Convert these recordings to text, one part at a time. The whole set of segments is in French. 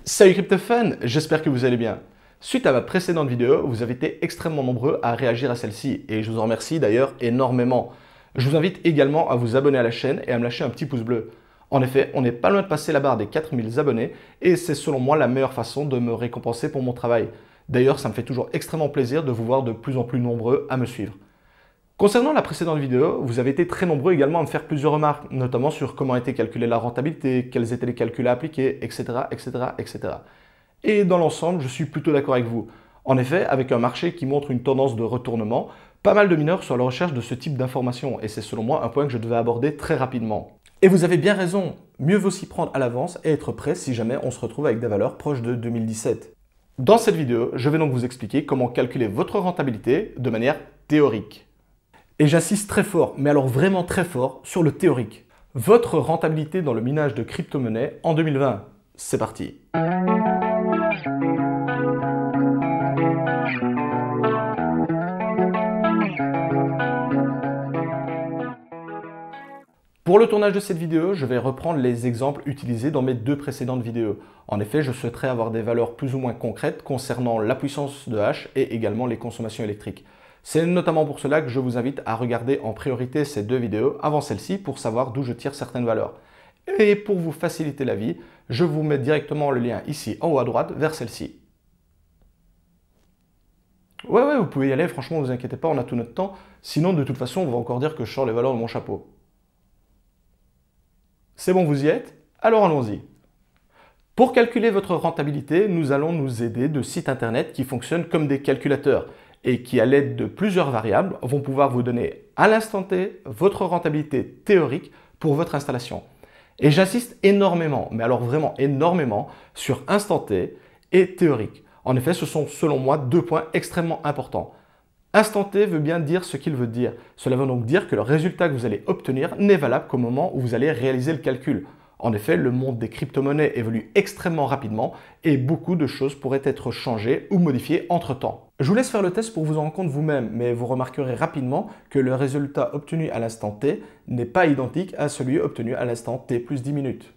Salut CryptoFan, j'espère que vous allez bien. Suite à ma précédente vidéo, vous avez été extrêmement nombreux à réagir à celle-ci et je vous en remercie d'ailleurs énormément. Je vous invite également à vous abonner à la chaîne et à me lâcher un petit pouce bleu. En effet, on n'est pas loin de passer la barre des 4000 abonnés et c'est selon moi la meilleure façon de me récompenser pour mon travail. D'ailleurs, ça me fait toujours extrêmement plaisir de vous voir de plus en plus nombreux à me suivre. Concernant la précédente vidéo, vous avez été très nombreux également à me faire plusieurs remarques, notamment sur comment était calculée la rentabilité, quels étaient les calculs à appliquer, etc. etc., etc. Et dans l'ensemble, je suis plutôt d'accord avec vous. En effet, avec un marché qui montre une tendance de retournement, pas mal de mineurs sont à la recherche de ce type d'informations, et c'est selon moi un point que je devais aborder très rapidement. Et vous avez bien raison, mieux vaut s'y prendre à l'avance et être prêt si jamais on se retrouve avec des valeurs proches de 2017. Dans cette vidéo, je vais donc vous expliquer comment calculer votre rentabilité de manière théorique. Et j'insiste très fort, mais alors vraiment très fort, sur le théorique. Votre rentabilité dans le minage de crypto-monnaies en 2020. C'est parti. Pour le tournage de cette vidéo, je vais reprendre les exemples utilisés dans mes deux précédentes vidéos. En effet, je souhaiterais avoir des valeurs plus ou moins concrètes concernant la puissance de hash et également les consommations électriques. C'est notamment pour cela que je vous invite à regarder en priorité ces deux vidéos avant celle-ci pour savoir d'où je tire certaines valeurs. Et pour vous faciliter la vie, je vous mets directement le lien ici en haut à droite vers celle-ci. Ouais, vous pouvez y aller, franchement, ne vous inquiétez pas, on a tout notre temps. Sinon, de toute façon, on va encore dire que je sors les valeurs de mon chapeau. C'est bon, vous y êtes? Alors allons-y. Pour calculer votre rentabilité, nous allons nous aider de sites internet qui fonctionnent comme des calculateurs et qui, à l'aide de plusieurs variables, vont pouvoir vous donner à l'instant T votre rentabilité théorique pour votre installation. Et j'insiste énormément, mais alors vraiment énormément, sur instant T et théorique. En effet, ce sont selon moi deux points extrêmement importants. Instant T veut bien dire ce qu'il veut dire. Cela veut donc dire que le résultat que vous allez obtenir n'est valable qu'au moment où vous allez réaliser le calcul. En effet, le monde des crypto-monnaies évolue extrêmement rapidement et beaucoup de choses pourraient être changées ou modifiées entre-temps. Je vous laisse faire le test pour vous en rendre compte vous-même, mais vous remarquerez rapidement que le résultat obtenu à l'instant T n'est pas identique à celui obtenu à l'instant T plus 10 minutes.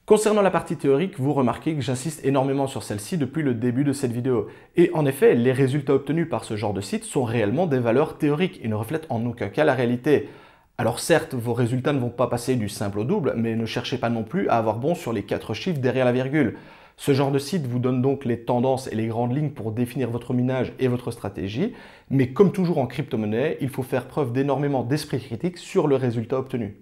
Concernant la partie théorique, vous remarquez que j'insiste énormément sur celle-ci depuis le début de cette vidéo. Et en effet, les résultats obtenus par ce genre de site sont réellement des valeurs théoriques et ne reflètent en aucun cas la réalité. Alors certes, vos résultats ne vont pas passer du simple au double, mais ne cherchez pas non plus à avoir bon sur les 4 chiffres derrière la virgule. Ce genre de site vous donne donc les tendances et les grandes lignes pour définir votre minage et votre stratégie, mais comme toujours en crypto-monnaie, il faut faire preuve d'énormément d'esprit critique sur le résultat obtenu.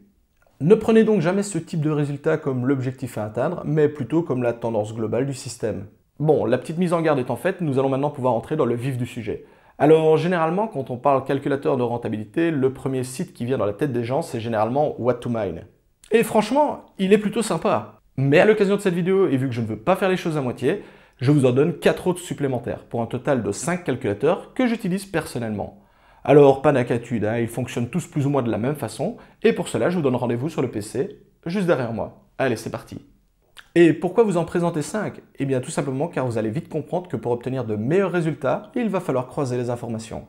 Ne prenez donc jamais ce type de résultat comme l'objectif à atteindre, mais plutôt comme la tendance globale du système. Bon, la petite mise en garde étant faite, nous allons maintenant pouvoir entrer dans le vif du sujet. Alors généralement, quand on parle calculateur de rentabilité, le premier site qui vient dans la tête des gens, c'est généralement What2Mine. Et franchement, il est plutôt sympa. Mais à l'occasion de cette vidéo, et vu que je ne veux pas faire les choses à moitié, je vous en donne 4 autres supplémentaires, pour un total de 5 calculateurs que j'utilise personnellement. Alors, pas d'inquiétude, ils fonctionnent tous plus ou moins de la même façon, et pour cela, je vous donne rendez-vous sur le PC, juste derrière moi. Allez, c'est parti. Et pourquoi vous en présenter 5? Eh bien, tout simplement car vous allez vite comprendre que pour obtenir de meilleurs résultats, il va falloir croiser les informations.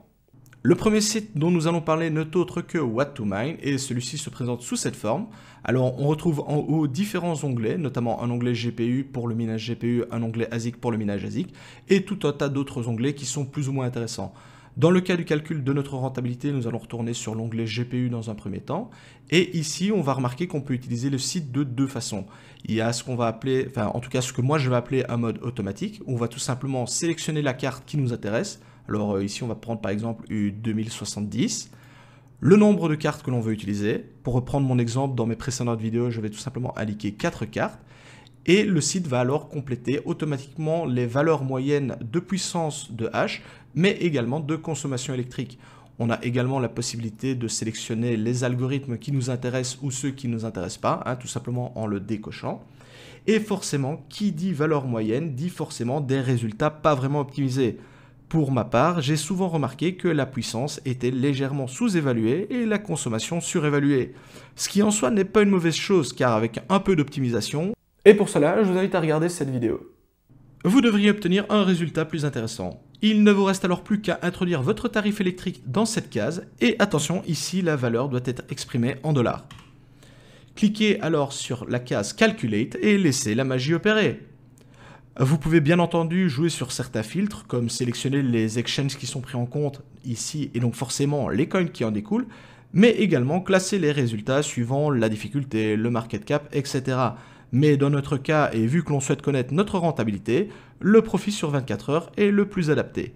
Le premier site dont nous allons parler n'est autre que What2Mine, et celui-ci se présente sous cette forme. Alors, on retrouve en haut différents onglets, notamment un onglet GPU pour le minage GPU, un onglet ASIC pour le minage ASIC, et tout un tas d'autres onglets qui sont plus ou moins intéressants. Dans le cas du calcul de notre rentabilité, nous allons retourner sur l'onglet GPU dans un premier temps. Et ici, on va remarquer qu'on peut utiliser le site de deux façons. Il y a ce qu'on va appeler, enfin en tout cas ce que moi je vais appeler un mode automatique. On va tout simplement sélectionner la carte qui nous intéresse. Alors ici, on va prendre par exemple U2070. Le nombre de cartes que l'on veut utiliser. Pour reprendre mon exemple, dans mes précédentes vidéos, je vais tout simplement indiquer 4 cartes. Et le site va alors compléter automatiquement les valeurs moyennes de puissance de hash, mais également de consommation électrique. On a également la possibilité de sélectionner les algorithmes qui nous intéressent ou ceux qui ne nous intéressent pas, tout simplement en le décochant. Et forcément, qui dit valeur moyenne dit forcément des résultats pas vraiment optimisés. Pour ma part, j'ai souvent remarqué que la puissance était légèrement sous-évaluée et la consommation surévaluée. Ce qui en soi n'est pas une mauvaise chose, car avec un peu d'optimisation, et pour cela, je vous invite à regarder cette vidéo. Vous devriez obtenir un résultat plus intéressant. Il ne vous reste alors plus qu'à introduire votre tarif électrique dans cette case, et attention, ici la valeur doit être exprimée en dollars. Cliquez alors sur la case Calculate et laissez la magie opérer. Vous pouvez bien entendu jouer sur certains filtres, comme sélectionner les exchanges qui sont pris en compte ici, et donc forcément les coins qui en découlent, mais également classer les résultats suivant la difficulté, le market cap, etc. Mais dans notre cas, et vu que l'on souhaite connaître notre rentabilité, le profit sur 24 heures est le plus adapté.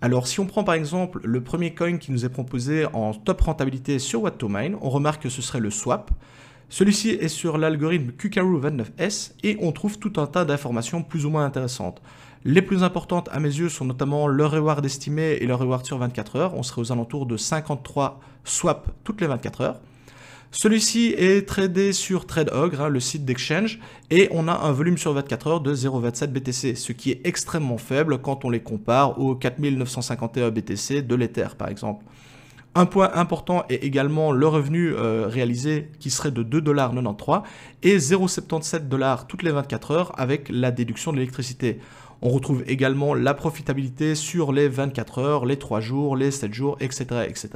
Alors si on prend par exemple le premier coin qui nous est proposé en top rentabilité sur What2Mine, on remarque que ce serait le swap. Celui-ci est sur l'algorithme Kukaru29S et on trouve tout un tas d'informations plus ou moins intéressantes. Les plus importantes à mes yeux sont notamment le reward estimé et le reward sur 24 heures. On serait aux alentours de 53 swaps toutes les 24 heures. Celui-ci est tradé sur TradeOgre, le site d'exchange, et on a un volume sur 24 heures de 0,27 BTC, ce qui est extrêmement faible quand on les compare aux 4951 BTC de l'Ether par exemple. Un point important est également le revenu réalisé qui serait de 2,93$ et 0,77$ toutes les 24 heures avec la déduction de l'électricité. On retrouve également la profitabilité sur les 24 heures, les 3 jours, les 7 jours, etc., etc.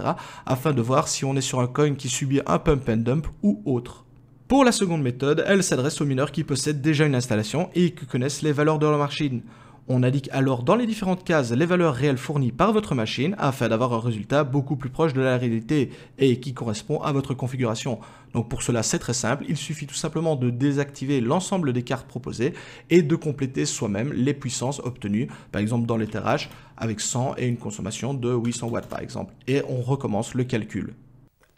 afin de voir si on est sur un coin qui subit un pump and dump ou autre. Pour la seconde méthode, elle s'adresse aux mineurs qui possèdent déjà une installation et qui connaissent les valeurs de leur machine. On indique alors dans les différentes cases les valeurs réelles fournies par votre machine afin d'avoir un résultat beaucoup plus proche de la réalité et qui correspond à votre configuration. Donc pour cela c'est très simple, il suffit tout simplement de désactiver l'ensemble des cartes proposées et de compléter soi-même les puissances obtenues, par exemple dans l'Ether avec 100 et une consommation de 800 watts par exemple. Et on recommence le calcul.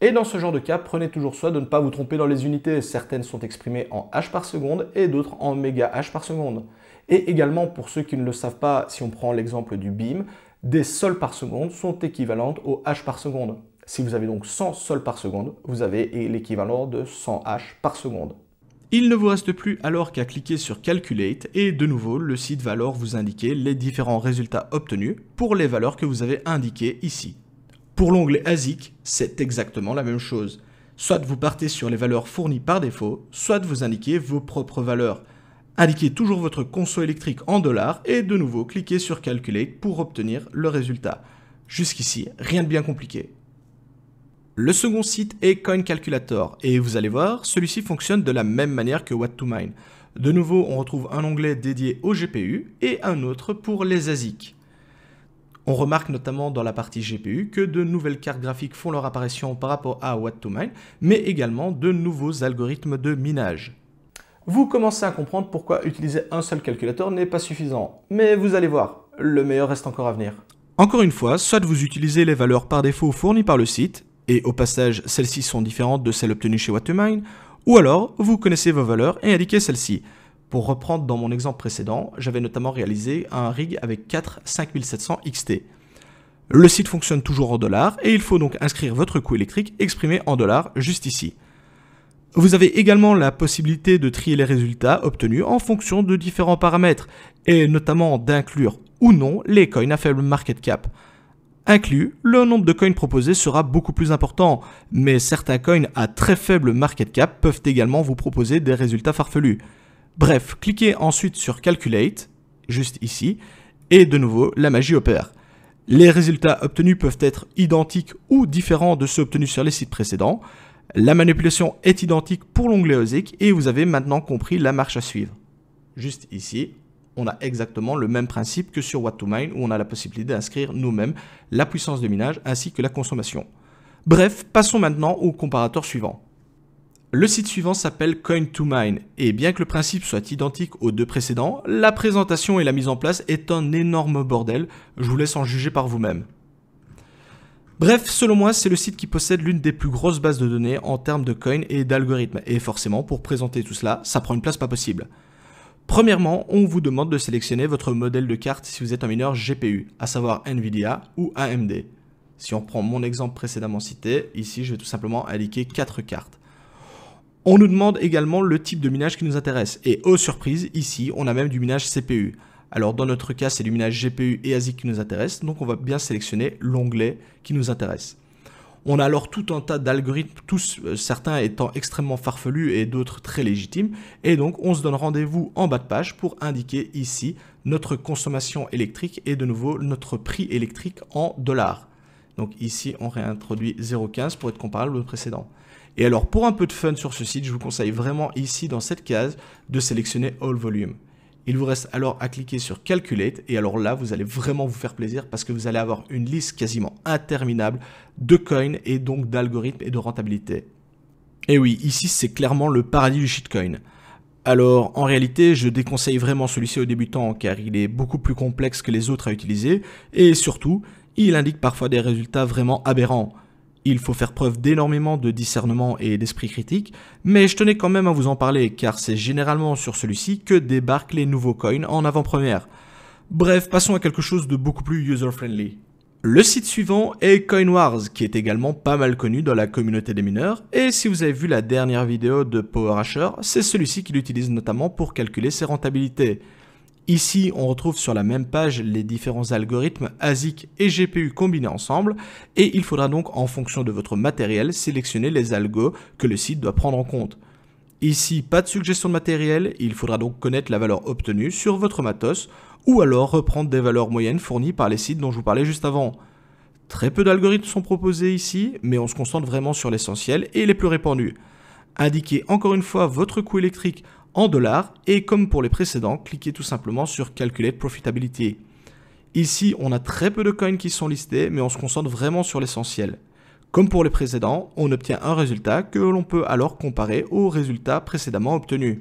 Et dans ce genre de cas, prenez toujours soin de ne pas vous tromper dans les unités. Certaines sont exprimées en H par seconde et d'autres en méga H par seconde. Et également, pour ceux qui ne le savent pas, si on prend l'exemple du BIM, des sols par seconde sont équivalentes au H par seconde. Si vous avez donc 100 sols par seconde, vous avez l'équivalent de 100 H par seconde. Il ne vous reste plus alors qu'à cliquer sur Calculate et de nouveau, le site va alors vous indiquer les différents résultats obtenus pour les valeurs que vous avez indiquées ici. Pour l'onglet ASIC, c'est exactement la même chose. Soit vous partez sur les valeurs fournies par défaut, soit vous indiquez vos propres valeurs. Indiquez toujours votre conso électrique en dollars et de nouveau cliquez sur Calculate pour obtenir le résultat. Jusqu'ici, rien de bien compliqué. Le second site est Coin Calculator et vous allez voir, celui-ci fonctionne de la même manière que What2Mine. De nouveau, on retrouve un onglet dédié au GPU et un autre pour les ASIC. On remarque notamment dans la partie GPU que de nouvelles cartes graphiques font leur apparition par rapport à What2Mine, mais également de nouveaux algorithmes de minage. Vous commencez à comprendre pourquoi utiliser un seul calculateur n'est pas suffisant. Mais vous allez voir, le meilleur reste encore à venir. Encore une fois, soit vous utilisez les valeurs par défaut fournies par le site, et au passage, celles-ci sont différentes de celles obtenues chez What2Mine, ou alors vous connaissez vos valeurs et indiquez celles-ci. Pour reprendre dans mon exemple précédent, j'avais notamment réalisé un rig avec 4 5700 XT. Le site fonctionne toujours en dollars et il faut donc inscrire votre coût électrique exprimé en dollars juste ici. Vous avez également la possibilité de trier les résultats obtenus en fonction de différents paramètres et notamment d'inclure ou non les coins à faible market cap. Inclus, le nombre de coins proposés sera beaucoup plus important, mais certains coins à très faible market cap peuvent également vous proposer des résultats farfelus. Bref, cliquez ensuite sur Calculate, juste ici, et de nouveau, la magie opère. Les résultats obtenus peuvent être identiques ou différents de ceux obtenus sur les sites précédents. La manipulation est identique pour l'onglet ASIC et vous avez maintenant compris la marche à suivre. Juste ici, on a exactement le même principe que sur What2Mine où on a la possibilité d'inscrire nous-mêmes la puissance de minage ainsi que la consommation. Bref, passons maintenant au comparateur suivant. Le site suivant s'appelle Coin2Mine et bien que le principe soit identique aux deux précédents, la présentation et la mise en place est un énorme bordel, je vous laisse en juger par vous-même. Bref, selon moi, c'est le site qui possède l'une des plus grosses bases de données en termes de coins et d'algorithmes. Et forcément, pour présenter tout cela, ça prend une place pas possible. Premièrement, on vous demande de sélectionner votre modèle de carte si vous êtes un mineur GPU, à savoir Nvidia ou AMD. Si on prend mon exemple précédemment cité, ici je vais tout simplement indiquer 4 cartes. On nous demande également le type de minage qui nous intéresse. Et aux surprises, ici, on a même du minage CPU. Alors dans notre cas, c'est du minage GPU et ASIC qui nous intéresse, donc on va bien sélectionner l'onglet qui nous intéresse. On a alors tout un tas d'algorithmes, tous certains étant extrêmement farfelus et d'autres très légitimes, et donc on se donne rendez-vous en bas de page pour indiquer ici notre consommation électrique et de nouveau notre prix électrique en dollars. Donc ici, on réintroduit 0,15 pour être comparable au précédent. Et alors pour un peu de fun sur ce site, je vous conseille vraiment ici dans cette case de sélectionner All Volume. Il vous reste alors à cliquer sur Calculate et alors là, vous allez vraiment vous faire plaisir parce que vous allez avoir une liste quasiment interminable de coins et donc d'algorithmes et de rentabilité. Et oui, ici c'est clairement le paradis du shitcoin. Alors en réalité, je déconseille vraiment celui-ci aux débutants car il est beaucoup plus complexe que les autres à utiliser et surtout, il indique parfois des résultats vraiment aberrants. Il faut faire preuve d'énormément de discernement et d'esprit critique, mais je tenais quand même à vous en parler car c'est généralement sur celui-ci que débarquent les nouveaux coins en avant-première. Bref, passons à quelque chose de beaucoup plus user-friendly. Le site suivant est CoinWars, qui est également pas mal connu dans la communauté des mineurs, et si vous avez vu la dernière vidéo de PowerHasher, c'est celui-ci qu'il utilise notamment pour calculer ses rentabilités. Ici, on retrouve sur la même page les différents algorithmes ASIC et GPU combinés ensemble, et il faudra donc en fonction de votre matériel sélectionner les algos que le site doit prendre en compte. Ici, pas de suggestion de matériel, il faudra donc connaître la valeur obtenue sur votre matos, ou alors reprendre des valeurs moyennes fournies par les sites dont je vous parlais juste avant. Très peu d'algorithmes sont proposés ici, mais on se concentre vraiment sur l'essentiel et les plus répandus. Indiquez encore une fois votre coût électrique en dollars et comme pour les précédents, cliquez tout simplement sur Calculate Profitability. Ici, on a très peu de coins qui sont listés, mais on se concentre vraiment sur l'essentiel. Comme pour les précédents, on obtient un résultat que l'on peut alors comparer aux résultats précédemment obtenus.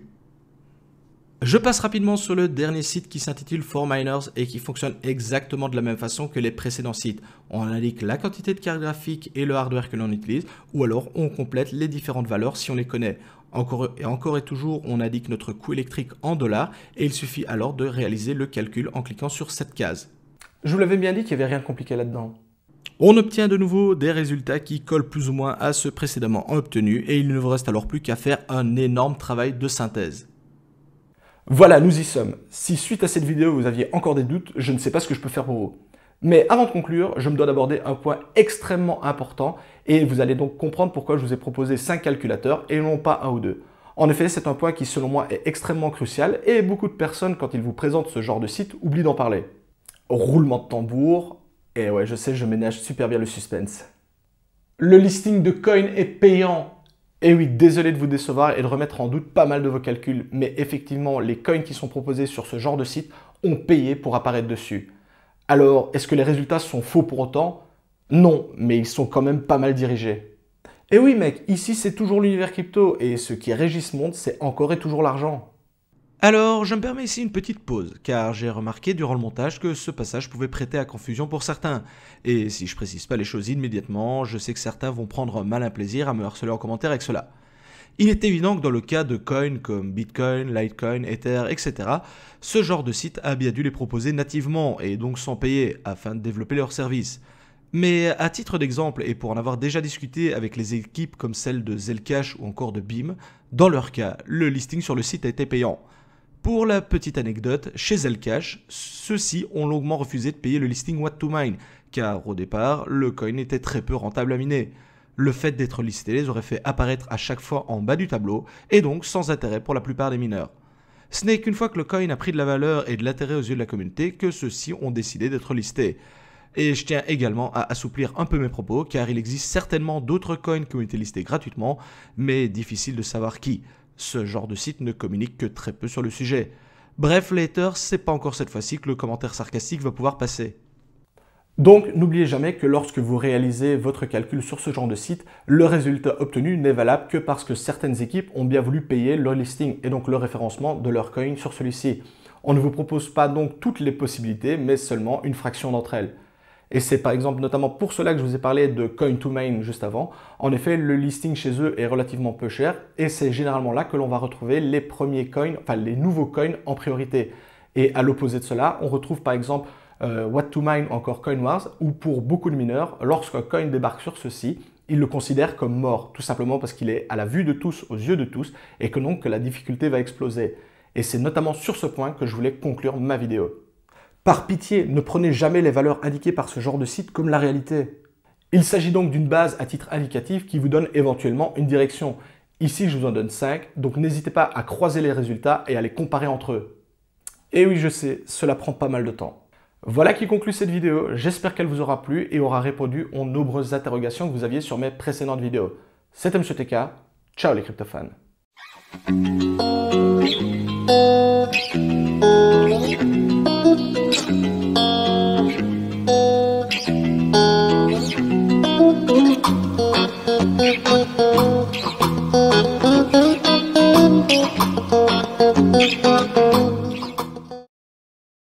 Je passe rapidement sur le dernier site qui s'intitule 4Miners et qui fonctionne exactement de la même façon que les précédents sites. On indique la quantité de cartes graphiques et le hardware que l'on utilise, ou alors on complète les différentes valeurs si on les connaît. Encore et toujours, on indique notre coût électrique en dollars et il suffit alors de réaliser le calcul en cliquant sur cette case. Je vous l'avais bien dit qu'il n'y avait rien de compliqué là-dedans. On obtient de nouveau des résultats qui collent plus ou moins à ceux précédemment obtenus et il ne vous reste alors plus qu'à faire un énorme travail de synthèse. Voilà, nous y sommes. Si suite à cette vidéo vous aviez encore des doutes, je ne sais pas ce que je peux faire pour vous. Mais avant de conclure, je me dois d'aborder un point extrêmement important et vous allez donc comprendre pourquoi je vous ai proposé 5 calculateurs et non pas un ou deux. En effet, c'est un point qui selon moi est extrêmement crucial et beaucoup de personnes quand ils vous présentent ce genre de site oublient d'en parler. Roulement de tambour, et ouais je sais, je ménage super bien le suspense. Le listing de coin est payant. Et oui, désolé de vous décevoir et de remettre en doute pas mal de vos calculs, mais effectivement, les coins qui sont proposés sur ce genre de site ont payé pour apparaître dessus. Alors, est-ce que les résultats sont faux pour autant? Non, mais ils sont quand même pas mal dirigés. Et oui mec, ici c'est toujours l'univers crypto, et ce qui régit ce monde, c'est encore et toujours l'argent. Alors, je me permets ici une petite pause, car j'ai remarqué durant le montage que ce passage pouvait prêter à confusion pour certains. Et si je précise pas les choses immédiatement, je sais que certains vont prendre un malin plaisir à me harceler en commentaire avec cela. Il est évident que dans le cas de coins comme Bitcoin, Litecoin, Ether, etc., ce genre de site a bien dû les proposer nativement et donc sans payer afin de développer leurs services. Mais à titre d'exemple, et pour en avoir déjà discuté avec les équipes comme celle de Zcash ou encore de Beam, dans leur cas, le listing sur le site a été payant. Pour la petite anecdote, chez Zcash, ceux-ci ont longuement refusé de payer le listing What2Mine, car au départ, le coin était très peu rentable à miner. Le fait d'être listé les aurait fait apparaître à chaque fois en bas du tableau, et donc sans intérêt pour la plupart des mineurs. Ce n'est qu'une fois que le coin a pris de la valeur et de l'intérêt aux yeux de la communauté que ceux-ci ont décidé d'être listés. Et je tiens également à assouplir un peu mes propos, car il existe certainement d'autres coins qui ont été listés gratuitement, mais difficile de savoir qui. Ce genre de site ne communique que très peu sur le sujet. Bref, les haters, c'est pas encore cette fois-ci que le commentaire sarcastique va pouvoir passer. Donc, n'oubliez jamais que lorsque vous réalisez votre calcul sur ce genre de site, le résultat obtenu n'est valable que parce que certaines équipes ont bien voulu payer leur listing et donc le référencement de leur coin sur celui-ci. On ne vous propose pas donc toutes les possibilités, mais seulement une fraction d'entre elles. Et c'est par exemple notamment pour cela que je vous ai parlé de Coin2Mine juste avant. En effet, le listing chez eux est relativement peu cher et c'est généralement là que l'on va retrouver les premiers coins, enfin les nouveaux coins en priorité. Et à l'opposé de cela, on retrouve par exemple What2Mine, encore CoinWars, où pour beaucoup de mineurs, lorsqu'un coin débarque sur ceci, ils le considèrent comme mort, tout simplement parce qu'il est à la vue de tous, aux yeux de tous, et que donc que la difficulté va exploser. Et c'est notamment sur ce point que je voulais conclure ma vidéo. Par pitié, ne prenez jamais les valeurs indiquées par ce genre de site comme la réalité. Il s'agit donc d'une base à titre indicatif qui vous donne éventuellement une direction. Ici, je vous en donne 5, donc n'hésitez pas à croiser les résultats et à les comparer entre eux. Et oui, je sais, cela prend pas mal de temps. Voilà qui conclut cette vidéo, j'espère qu'elle vous aura plu et aura répondu aux nombreuses interrogations que vous aviez sur mes précédentes vidéos. C'était M. TK, ciao les cryptofans. Thank you.